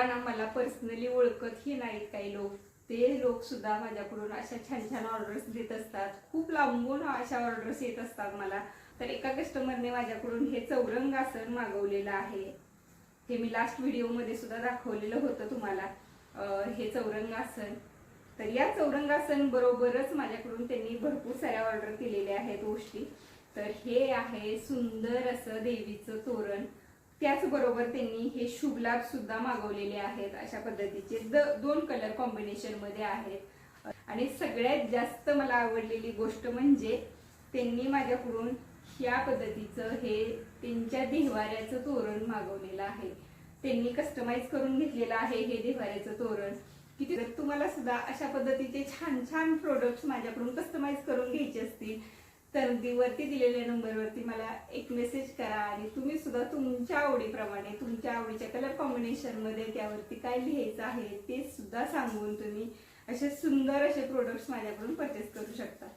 ना मला पर्सनली ओळखतही नाहीत काही लोक, ते लोक सुद्धा माझ्याकडून अशा छान छान ऑर्डर्स देत असतात. खूप लांबून अशा ऑर्डर्स येत असतात मला. तर एका कस्टमरने माझ्याकडून हे चौरंग आसन मागवलेलं आहे. हे मी लास्ट व्हिडिओमध्ये सुद्धा दाखवलेलं होतं तुम्हाला, हे चौरंग आसन. तर या चौरंग आसन बरोबरच माझ्याकडून त्यांनी भरपूर साऱ्या ऑर्डर केलेल्या आहेत गोष्टी. तर हे आहे सुंदर असं देवीचं तोरण. त्याचबरोबर त्यांनी हे शुभ लाभ सुद्धा मागवलेले आहेत. अशा पद्धतीचे 2 कलर कॉम्बिनेशन मध्ये आहेत. आणि सगळ्यात जास्त मला आवडलेली गोष्ट म्हणजे त्यांनी माझ्याकडून या पद्धतीचं हे त्यांच्या देव्हाऱ्याचं तोरण मागवलेलं आहे. त्यांनी कस्टमाइज करून घेतलेलं आहे हे देव्हाऱ्याचं तोरण. किती जर तुम्हाला सुद्धा अशा पद्धतीचे छान छान प्रोडक्ट्स माझ्याकडून कस्टमाइज करून घ्यायचे असतील तर वरती दिलेल्या नंबरवरती मला एक मेसेज करा आणि तुम्ही सुद्धा तुमच्या आवडीप्रमाणे तुमच्या आवडीच्या कलर कॉम्बिनेशन मध्ये त्यावरती काय लिहायचं आहे ते सुद्धा सांगून तुम्ही असे सुंदर असे प्रोडक्ट्स माझ्याकडून परचेस करू शकता.